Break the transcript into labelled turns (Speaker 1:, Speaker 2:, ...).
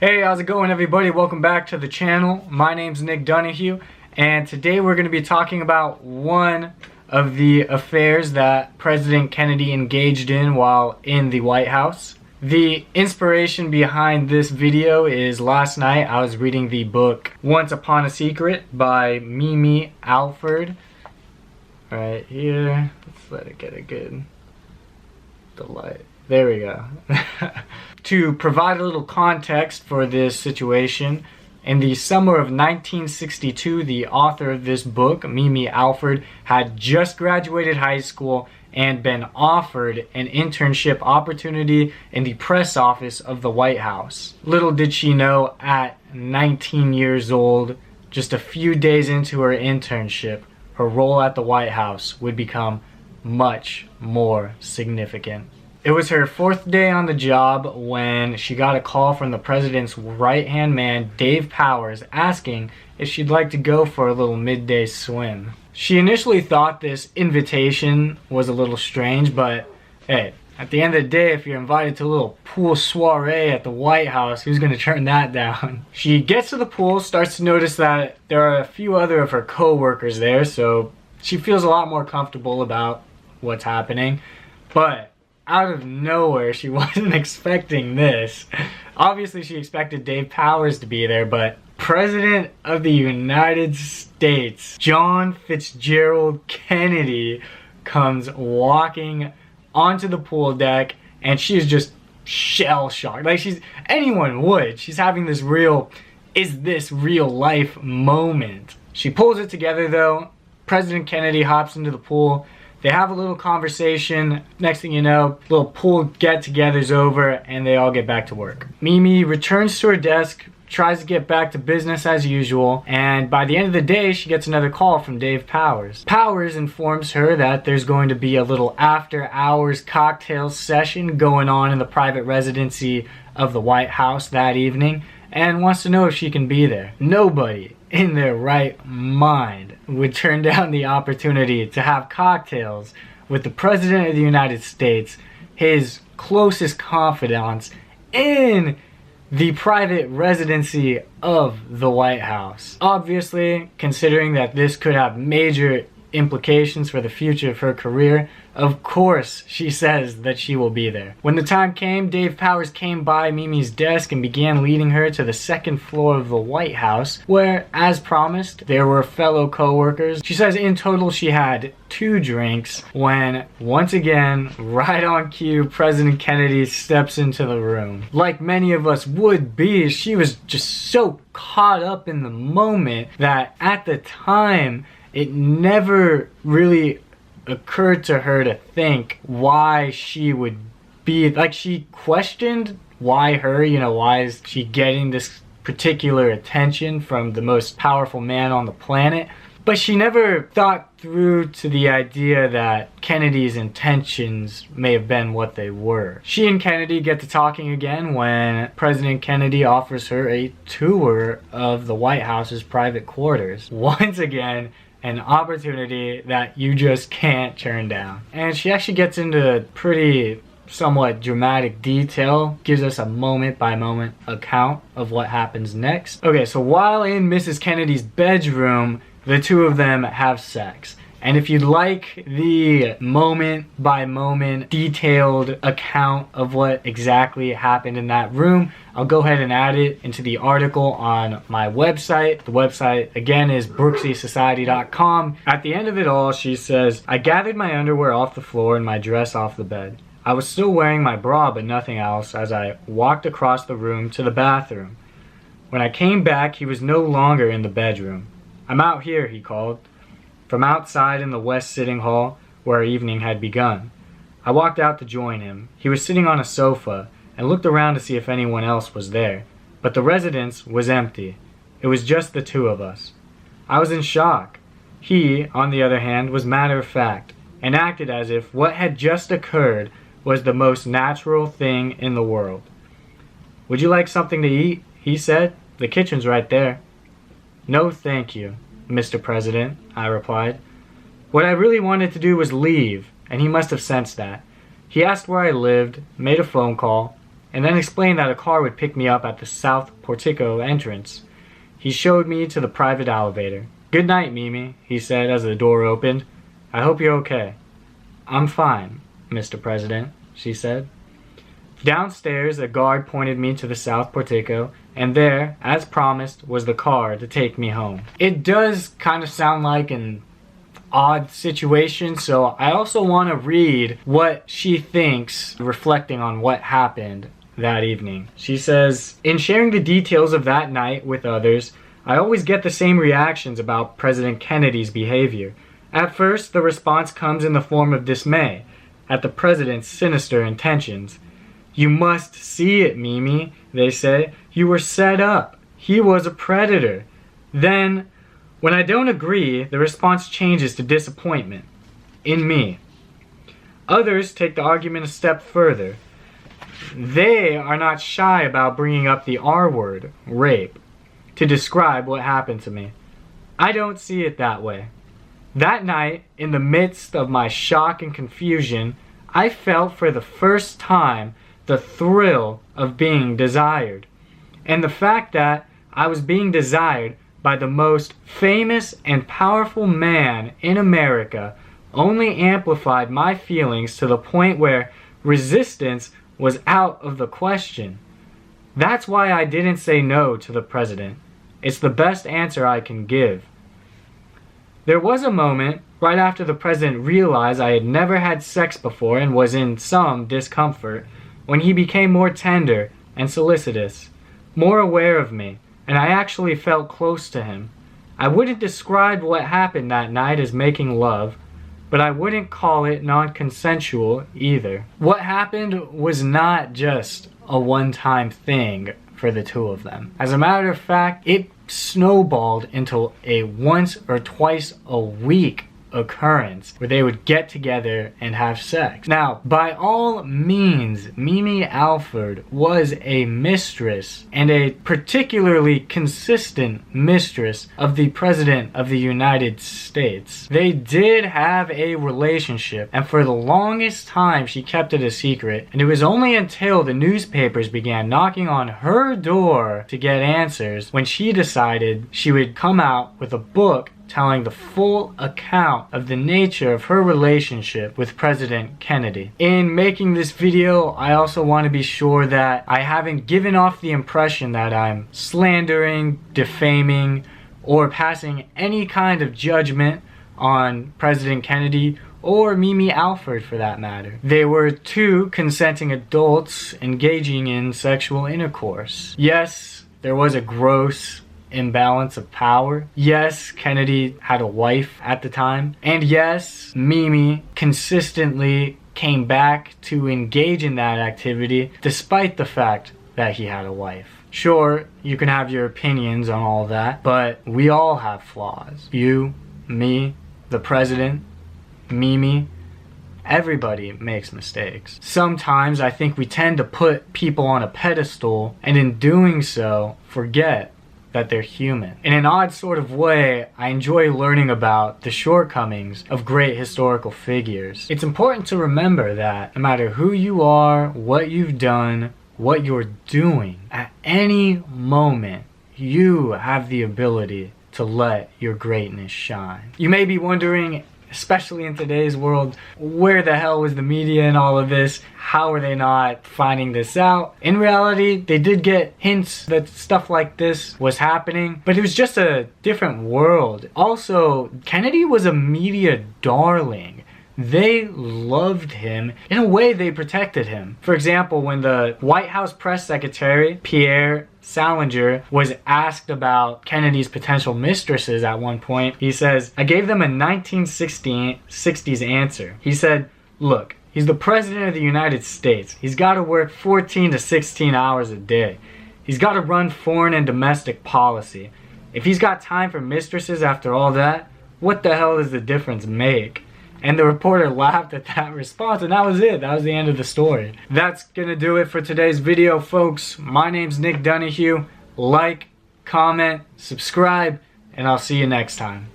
Speaker 1: Hey, how's it going everybody? Welcome back to the channel. My name's Nick Donahue, and today we're going to be talking about one of the affairs that President Kennedy engaged in while in the White House. The inspiration behind this video is last night I was reading the book Once Upon a Secret by Mimi Alford. Right here, let's let it get a good light. There we go. To provide a little context for this situation, in the summer of 1962, the author of this book, Mimi Alford, had just graduated high school and been offered an internship opportunity in the press office of the White House. Little did she know, at 19 years old, just a few days into her internship, her role at the White House would become much more significant. It was her fourth day on the job when she got a call from the president's right-hand man, Dave Powers, asking if she'd like to go for a little midday swim. She initially thought this invitation was a little strange, but hey, at the end of the day, if you're invited to a little pool soiree at the White House, who's gonna turn that down? She gets to the pool, starts to notice that there are a few other of her co-workers there, so she feels a lot more comfortable about what's happening. But out of nowhere, she wasn't expecting this. Obviously, she expected Dave Powers to be there, but President of the United States, John Fitzgerald Kennedy, comes walking onto the pool deck, and she's just shell-shocked. Like, anyone would. She's having this real, is this real life moment. She pulls it together though. President Kennedy hops into the pool. They have a little conversation. Next thing you know, little pool get-together's over and they all get back to work. Mimi returns to her desk, tries to get back to business as usual, and by the end of the day, she gets another call from Dave Powers. Powers informs her that there's going to be a little after-hours cocktail session going on in the private residency of the White House that evening, and wants to know if she can be there. Nobody in their right mind would turn down the opportunity to have cocktails with the President of the United States, his closest confidants, in the private residency of the White House. Obviously, considering that this could have major implications for the future of her career, of course she says that she will be there. When the time came, Dave Powers came by Mimi's desk and began leading her to the second floor of the White House, where, as promised, there were fellow co-workers. She says in total she had 2 drinks when, once again, right on cue, President Kennedy steps into the room. Like many of us would be, she was just so caught up in the moment that at the time, it never really occurred to her to think why she would be, like, she questioned why her, why is she getting this particular attention from the most powerful man on the planet? But she never thought through to the idea that Kennedy's intentions may have been what they were. She and Kennedy get to talking again when President Kennedy offers her a tour of the White House's private quarters. Once again, an opportunity that you just can't turn down. And she actually gets into pretty somewhat dramatic detail, gives us a moment-by-moment account of what happens next. Okay, so while in Mrs. Kennedy's bedroom, the two of them have sex. And if you'd like the moment-by-moment detailed account of what exactly happened in that room, I'll go ahead and add it into the article on my website. The website, again, is brooksySociety.com. At the end of it all, she says, "I gathered my underwear off the floor and my dress off the bed. I was still wearing my bra but nothing else as I walked across the room to the bathroom. When I came back, he was no longer in the bedroom. 'I'm out here,' he called, from outside in the west sitting hall where our evening had begun. I walked out to join him. He was sitting on a sofa and looked around to see if anyone else was there, but the residence was empty. It was just the two of us. I was in shock. He, on the other hand, was matter of fact and acted as if what had just occurred was the most natural thing in the world. 'Would you like something to eat?' he said. 'The kitchen's right there.' 'No, thank you, Mr. President,' I replied. What I really wanted to do was leave, and he must have sensed that. He asked where I lived, made a phone call, and then explained that a car would pick me up at the South Portico entrance. He showed me to the private elevator. "Good night, Mimi," he said as the door opened. "I hope you're okay." "I'm fine, Mr. President," she said. Downstairs, a guard pointed me to the South Portico, and there, as promised, was the car to take me home. It does kind of sound like an odd situation, so I also want to read what she thinks, reflecting on what happened that evening. She says, "In sharing the details of that night with others, I always get the same reactions about President Kennedy's behavior. At first, the response comes in the form of dismay at the president's sinister intentions. 'You must see it, Mimi,' they say. 'You were set up. He was a predator.' Then, when I don't agree, the response changes to disappointment in me. Others take the argument a step further. They are not shy about bringing up the R word, rape, to describe what happened to me. I don't see it that way. That night, in the midst of my shock and confusion, I felt for the first time the thrill of being desired. And the fact that I was being desired by the most famous and powerful man in America only amplified my feelings to the point where resistance was out of the question. That's why I didn't say no to the president. It's the best answer I can give. There was a moment right after the president realized I had never had sex before and was in some discomfort, when he became more tender and solicitous, more aware of me, and I actually felt close to him. I wouldn't describe what happened that night as making love, but I wouldn't call it non-consensual either. What happened was not just a one-time thing for the two of them. As a matter of fact, it snowballed into a once or twice a week occurrence where they would get together and have sex. Now, by all means, Mimi Alford was a mistress, and a particularly consistent mistress, of the President of the United States. They did have a relationship, and for the longest time she kept it a secret, and it was only until the newspapers began knocking on her door to get answers when she decided she would come out with a book telling the full account of the nature of her relationship with President Kennedy. In making this video, I also want to be sure that I haven't given off the impression that I'm slandering, defaming, or passing any kind of judgment on President Kennedy or Mimi Alford for that matter. They were two consenting adults engaging in sexual intercourse. Yes, there was a gross imbalance of power. Yes, Kennedy had a wife at the time. And yes, Mimi consistently came back to engage in that activity despite the fact that he had a wife. Sure, you can have your opinions on all that, but we all have flaws. You, me, the president, Mimi, everybody makes mistakes. Sometimes I think we tend to put people on a pedestal, and in doing so, forget that they're human. In an odd sort of way, I enjoy learning about the shortcomings of great historical figures. It's important to remember that no matter who you are, what you've done, what you're doing, at any moment, you have the ability to let your greatness shine. You may be wondering, especially in today's world, where the hell was the media in all of this? How are they not finding this out? In reality, they did get hints that stuff like this was happening, but it was just a different world. Also, Kennedy was a media darling. They loved him. In a way, they protected him. For example, when the White House press secretary, Pierre Salinger, was asked about Kennedy's potential mistresses at one point, he says, "I gave them a 1960s answer." He said, "Look, he's the president of the United States. He's got to work 14 to 16 hours a day. He's got to run foreign and domestic policy. If he's got time for mistresses after all that, what the hell does the difference make?" And the reporter laughed at that response, and that was it. That was the end of the story. That's gonna do it for today's video, folks. My name's Nick Donahue. Like, comment, subscribe, and I'll see you next time.